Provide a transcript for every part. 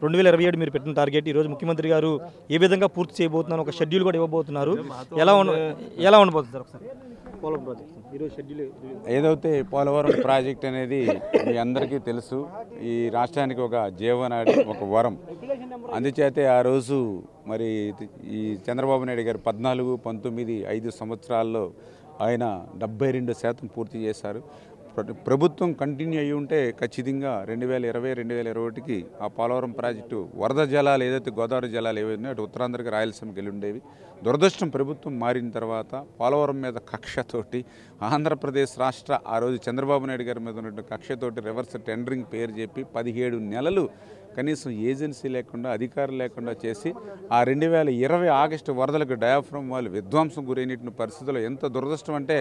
2027 మీరు పెట్టిన టార్గెట్ ఈరోజు ముఖ్యమంత్రి గారు ఏ విధంగా పూర్తి చేయబోతున్నారు, ఒక షెడ్యూల్ కూడా ఇవ్వబోతున్నారు. ఎలా ఉండబోతుంది సార్ ఒకసారి పోలవరం ప్రాజెక్ట్ ఈరోజు షెడ్యూల్? ఏదైతే పోలవరం ప్రాజెక్ట్ అనేది మీ అందరికీ తెలుసు, ఈ రాష్ట్రానికి ఒక జీవనాడి, ఒక వరం. అందుచేతే ఆ రోజు మరి ఈ చంద్రబాబు నాయుడు గారు 14, 19, 5 సంవత్సరాల్లో ఆయన 72% పూర్తి చేశారు. ప్రభుత్వం కంటిన్యూ అయ్యి ఉంటే ఖచ్చితంగా 2020, 2021కి ఆ పోలవరం ప్రాజెక్టు వరద జలాలు ఏదైతే గోదావరి జలాలు ఏవైనా అటు ఉత్తరాంధ్రకి రాయలసీమకి వెళ్ళి ఉండేవి. దురదృష్టం ప్రభుత్వం మారిన తర్వాత పోలవరం మీద కక్షతోటి ఆంధ్రప్రదేశ్ రాష్ట్ర ఆ రోజు చంద్రబాబు నాయుడు గారి మీద ఉన్నటువంటి కక్షతోటి రివర్స్ టెండరింగ్ పేరు చెప్పి 17 నెలలు కనీసం ఏజెన్సీ లేకుండా, అధికారులు లేకుండా చేసి ఆ 2020 ఆగస్టు వరదలకు డయాఫ్రమ్ వాళ్ళు విధ్వంసం గురైనటువంటి పరిస్థితుల్లో ఎంత దురదృష్టం అంటే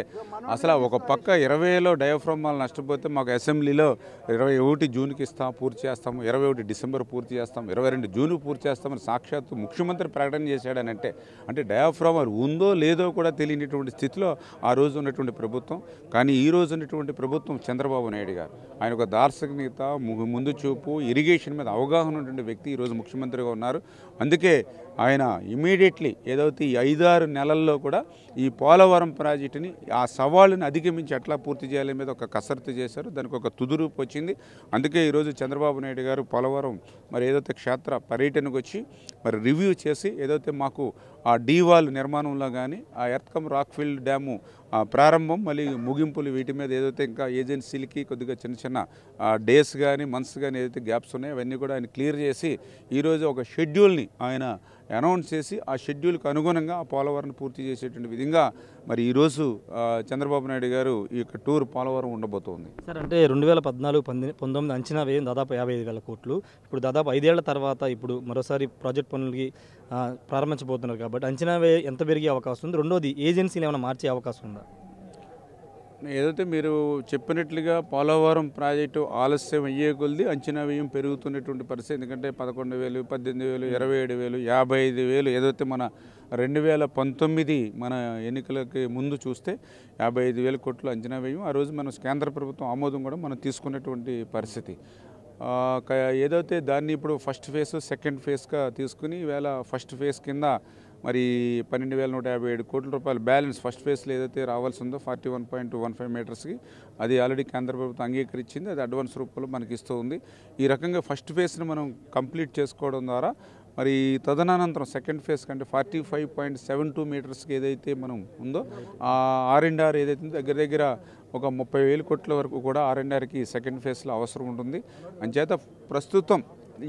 అసలు ఒక పక్క 20లో డయాఫ్రమ్ వాళ్ళు నష్టపోతే మాకు అసెంబ్లీలో 21 జూన్కి ఇస్తాం, పూర్తి చేస్తాము, 21 డిసెంబర్ పూర్తి చేస్తాం, 22 జూన్ పూర్తి చేస్తామని సాక్షాత్తు ముఖ్యమంత్రి ప్రకటన చేశాడని అంటే డయాఫ్రమ్ ఉందో లేదో కూడా తెలియనటువంటి స్థితిలో ఆ రోజు ఉన్నటువంటి ప్రభుత్వం. కానీ ఈ రోజు ఉన్నటువంటి ప్రభుత్వం చంద్రబాబు నాయుడు గారు ఆయన ఒక దార్శనికత, ముందు చూపు, ఇరిగేషన్ మీద అవగాహన ఉన్నటువంటి వ్యక్తి ఈరోజు ముఖ్యమంత్రిగా ఉన్నారు. అందుకే ఆయన ఇమీడియట్లీ ఏదైతే ఈ 5-6 నెలల్లో కూడా ఈ పోలవరం ప్రాజెక్టుని ఆ సవాళ్ళని అధిగమించి ఎట్లా పూర్తి చేయాలి మీద ఒక కసరత్తు చేశారు. దానికి ఒక తుదురూపు వచ్చింది. అందుకే ఈరోజు చంద్రబాబు నాయుడు గారు పోలవరం మరి ఏదైతే క్షేత్ర పర్యటనకు వచ్చి మరి రివ్యూ చేసి ఏదైతే మాకు ఆ డీవాల్ నిర్మాణంలో కానీ, ఆ ఎర్త్కమ్ రాక్ఫీల్డ్ డ్యాము ప్రారంభం, మళ్ళీ ముగింపులు, వీటి మీద ఏదైతే ఇంకా ఏజెన్సీలకి కొద్దిగా చిన్న చిన్న డేస్ కానీ, మంత్స్ కానీ ఏదైతే గ్యాప్స్ ఉన్నాయో అవన్నీ కూడా ఆయన క్లియర్ చేసి ఈరోజు ఒక షెడ్యూల్ని ఆయన అనౌన్స్ చేసి ఆ షెడ్యూల్కి అనుగుణంగా ఆ పోలవరం పూర్తి చేసేటువంటి విధంగా మరి ఈరోజు చంద్రబాబు నాయుడు గారు ఈ యొక్క టూర్ పోలవరం ఉండబోతోంది. సార్ అంటే 2014-19 అంచనా వ్యయం దాదాపు 55,000 కోట్లు. ఇప్పుడు దాదాపు 5 ఏళ్ల తర్వాత ఇప్పుడు మరోసారి ప్రాజెక్ట్ పనులకి ప్రారంభించబోతున్నారు కాబట్టి అంచనా వ్యయం ఎంత పెరిగే అవకాశం ఉంది? రెండోది ఏజెన్సీలు ఏమైనా మార్చే అవకాశం ఉందా? ఏదైతే మీరు చెప్పినట్లుగా పోలవరం ప్రాజెక్టు ఆలస్యం అయ్యే కొద్ది అంచనా వ్యయం పెరుగుతున్నటువంటి పరిస్థితి. ఎందుకంటే 11,000, 18,000, 27,000, 55,000 ఏదైతే మన 2019 మన ఎన్నికలకి ముందు చూస్తే 55,000 కోట్లు అంచనా వ్యయం. ఆ రోజు మన కేంద్ర ప్రభుత్వం ఆమోదం కూడా మనం తీసుకున్నటువంటి పరిస్థితి. ఏదైతే దాన్ని ఇప్పుడు ఫస్ట్ ఫేజ్, సెకండ్ ఫేజ్గా తీసుకుని ఈవేళ ఫస్ట్ ఫేజ్ కింద మరి 12,157 కోట్ల రూపాయలు బ్యాలెన్స్ ఫస్ట్ ఫేజ్లో ఏదైతే రావాల్సి ఉందో 41.15 మీటర్స్కి అది ఆల్రెడీ కేంద్ర ప్రభుత్వం అంగీకరించింది. అది అడ్వాన్స్ రూపంలో మనకి ఇస్తూ ఉంది. ఈ రకంగా ఫస్ట్ ఫేజ్ని మనం కంప్లీట్ చేసుకోవడం ద్వారా మరి తదనంతరం సెకండ్ ఫేజ్ కంటే 45.72 మీటర్స్కి ఏదైతే మనం ఉందో ఆ R&R ఏదైతే దగ్గర దగ్గర ఒక 30,000 కోట్ల వరకు కూడా R&Rకి సెకండ్ ఫేజ్లో అవసరం ఉంటుంది. అంచేత ప్రస్తుతం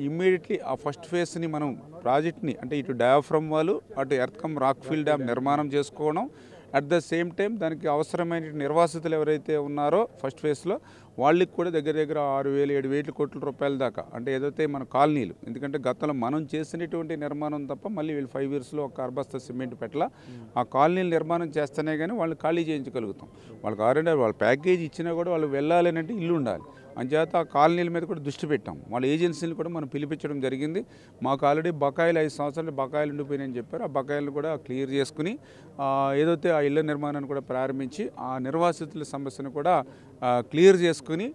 ఇమ్మీడియట్లీ ఆ ఫస్ట్ ఫేజ్ని మనం ప్రాజెక్ట్ని అంటే ఇటు డయాఫ్రమ్ వాళ్ళు, అటు ఎర్త్కమ్ రాక్ఫీల్డ్ డ్యామ్ నిర్మాణం చేసుకోవడం, అట్ ద సేమ్ టైం దానికి అవసరమైన నిర్వాసితులు ఎవరైతే ఉన్నారో ఫస్ట్ ఫేజ్లో వాళ్ళకి కూడా దగ్గర దగ్గర 6,000-7,000 కోట్ల రూపాయల దాకా అంటే ఏదైతే మన కాలనీలు, ఎందుకంటే గతంలో మనం చేసినటువంటి నిర్మాణం తప్ప మళ్ళీ వీళ్ళు 5 ఇయర్స్లో ఒక అర్బస్తా సిమెంట్ పెట్టాల ఆ కాలనీలు నిర్మాణం చేస్తేనే కానీ వాళ్ళు ఖాళీ చేయించగలుగుతాం. వాళ్ళకి R&R వాళ్ళ ప్యాకేజ్ ఇచ్చినా కూడా వాళ్ళు వెళ్ళాలి అంటే ఇల్లు ఉండాలి. అంచేత ఆ కాలనీల మీద కూడా దృష్టి పెట్టాం. వాళ్ళ ఏజెన్సీలు కూడా మనం పిలిపించడం జరిగింది. మాకు ఆల్రెడీ బకాయిలు 5 సంవత్సరాలు బకాయిలు ఉండిపోయినాయని చెప్పారు. ఆ బకాయిలను కూడా క్లియర్ చేసుకుని ఏదైతే ఆ ఇళ్ల నిర్మాణాన్ని కూడా ప్రారంభించి ఆ నిర్వాసితుల సమస్యను కూడా క్లియర్ చేసుకుని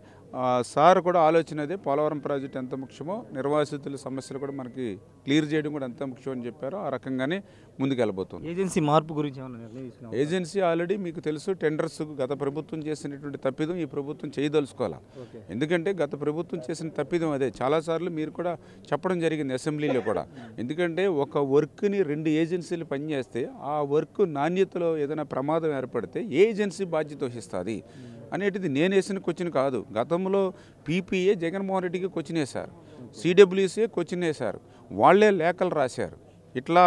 సార్ కూడా ఆలోచన అదే పోలవరం ప్రాజెక్ట్ ఎంత ముఖ్యమో నిర్వాసితుల సమస్యలు కూడా మనకి క్లియర్ చేయడం కూడా ఎంత ముఖ్యం అని చెప్పారో ఆ రకంగానే ముందుకెళ్ళబోతుంది. ఏజెన్సీ మార్పు గురించి ఏజెన్సీ ఆల్రెడీ మీకు తెలుసు టెండర్స్ గత ప్రభుత్వం చేసినటువంటి తప్పిదం ఈ ప్రభుత్వం చేయదలుచుకోవాలి. ఎందుకంటే గత ప్రభుత్వం చేసిన తప్పిదం అదే. చాలాసార్లు మీరు కూడా చెప్పడం జరిగింది అసెంబ్లీలో కూడా. ఎందుకంటే ఒక వర్క్ని 2 ఏజెన్సీలు పనిచేస్తే ఆ వర్క్ నాణ్యతలో ఏదైనా ప్రమాదం ఏర్పడితే ఏ ఏజెన్సీ బాధ్యత వహిస్తుంది అనేటిది నేను వేసిన క్వశ్చన్ కాదు. గతంలో పీపీఏ జగన్మోహన్ రెడ్డికి క్వశ్చన్ వేశారు, సిడబ్ల్యూసీ క్వశ్చన్ వేశారు, వాళ్లే లేఖలు రాశారు. ఇట్లా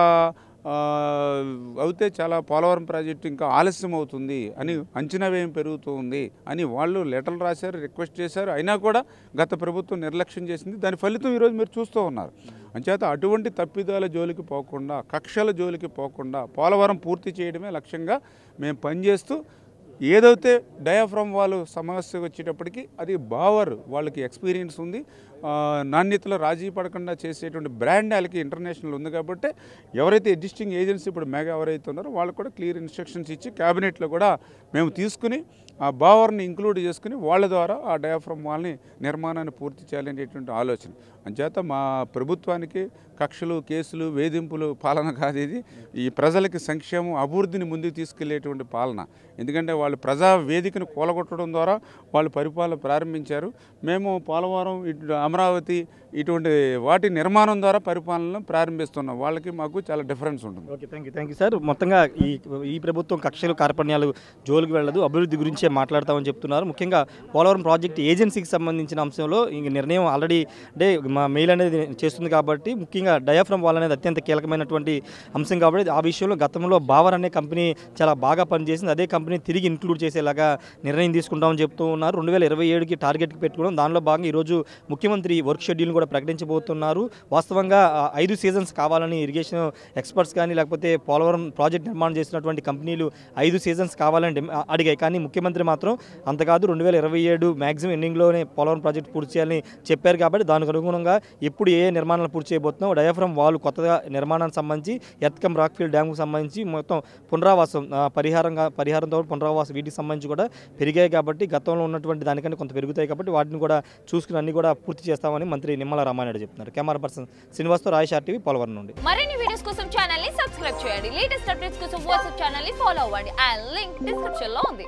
అయితే చాలా పోలవరం ప్రాజెక్టు ఇంకా ఆలస్యం అవుతుంది అని, అంచనా వ్యయం పెరుగుతుంది అని వాళ్ళు లెటర్లు రాశారు, రిక్వెస్ట్ చేశారు. అయినా కూడా గత ప్రభుత్వం నిర్లక్ష్యం చేసింది. దాని ఫలితం ఈరోజు మీరు చూస్తూ ఉన్నారు. అంచేత అటువంటి తప్పిదాల జోలికి పోకుండా, కక్షల జోలికి పోకుండా పోలవరం పూర్తి చేయడమే లక్ష్యంగా మేము పనిచేస్తూ ఏదైతే డయాఫ్రమ్ వాళ్ళు సమస్య వచ్చేటప్పటికి అది బావర్ వాళ్ళకి ఎక్స్పీరియన్స్ ఉంది, నాణ్యతలో రాజీ పడకుండా చేసేటువంటి బ్రాండ్ వాళ్ళకి ఇంటర్నేషనల్ ఉంది. కాబట్టి ఎవరైతే ఎగ్జిస్టింగ్ ఏజెన్సీ ఇప్పుడు మెగా ఎవరైతే ఉన్నారో వాళ్ళకు కూడా క్లియర్ ఇన్స్ట్రక్షన్స్ ఇచ్చి క్యాబినెట్లో కూడా మేము తీసుకుని ఆ బావర్ని ఇంక్లూడ్ చేసుకుని వాళ్ళ ద్వారా ఆ డయాఫ్రమ్ వాళ్ళని నిర్మాణాన్ని పూర్తి చేయాలనేటువంటి ఆలోచన. అంచేత మా ప్రభుత్వానికి కక్షలు, కేసులు, వేధింపులు పాలన కాదు ఇది. ఈ ప్రజలకి సంక్షేమం, అభివృద్ధిని ముందుకు తీసుకెళ్లేటువంటి పాలన. ఎందుకంటే వాళ్ళు ప్రజా వేదికను కూలగొట్టడం ద్వారా వాళ్ళు పరిపాలన ప్రారంభించారు. మేము పోలవరం, అమరావతి ఇటువంటి వాటి నిర్మాణం ద్వారా పరిపాలన ప్రారంభిస్తున్నాం. వాళ్ళకి మాకు చాలా డిఫరెన్స్ ఉంటుంది. Okay, thank you sir. మొత్తంగా ఈ ప్రభుత్వం కక్షలు, కార్పణ్యాలు జోలికి వెళ్ళదు, అభివృద్ధి గురించే మాట్లాడతామని చెప్తున్నారు. ముఖ్యంగా పోలవరం ప్రాజెక్ట్ ఏజెన్సీకి సంబంధించిన అంశంలో ఇంక నిర్ణయం ఆల్రెడీ అంటే మా మెయిల్ అనేది చేస్తుంది కాబట్టి ముఖ్యంగా డయాఫ్రమ్ వాల్ అనేది అత్యంత కీలకమైనటువంటి అంశం కాబట్టి ఆ విషయంలో గతంలో బావర్ అనే కంపెనీ చాలా బాగా పనిచేసింది. అదే కంపెనీ తిరిగి ఇంక్లూడ్ చేసేలాగా నిర్ణయం తీసుకుంటామని చెప్తూ ఉన్నారు. 2027కి టార్గెట్కి పెట్టుకోవడం, దానిలో భాగంగా ఈరోజు ముఖ్యమంత్రి వర్క్ షెడ్యూల్ని కూడా ప్రకటించబోతున్నారు. వాస్తవంగా 5 సీజన్స్ కావాలని ఇరిగేషన్ ఎక్స్పర్ట్స్ కానీ లేకపోతే పోలవరం ప్రాజెక్ట్ నిర్మాణం చేసినటువంటి కంపెనీలు 5 సీజన్స్ కావాలని అడిగాయి. కానీ ముఖ్యమంత్రి మాత్రం అంత కాదు, 2027 మ్యాక్సిమం ఎండింగ్లోనే పోలవరం ప్రాజెక్ట్ పూర్తి చేయాలని చెప్పారు. కాబట్టి దానికి అనుగుణంగా ఎప్పుడు ఏ నిర్మాణాలు పూర్తి చేయబోతున్నాం, డయాఫ్రమ్ వాల్ కొత్తగా నిర్మాణానికి సంబంధించి ఎర్త్కమ్ రాక్ఫీల్డ్ డ్యామ్కి సంబంధించి మొత్తం పునరావాసం పరిహారంతో పునరావాసం వీటికి సంబంధించి కూడా పెరిగాయి. కాబట్టి గతంలో ఉన్నటువంటి దానికంటే కొంత పెరుగుతాయి కాబట్టి వాటిని కూడా చూసుకుని అన్ని కూడా పూర్తి చేస్తామని మంత్రి నిమ్మల రామానాయుడు చెప్తున్నారు. Camera person శ్రీనివాస్తో Rayesh RTV Polavaram నుండి. మరిన్ని వీడియోస్ కోసం ఛానల్ ని సబ్స్క్రైబ్ చేయండి. లేటెస్ట్ అప్డేట్స్ కోసం వాట్సాప్ ఛానల్ ని ఫాలో అవ్వండి. ఆ లింక్ డిస్క్రిప్షన్ లో ఉంది.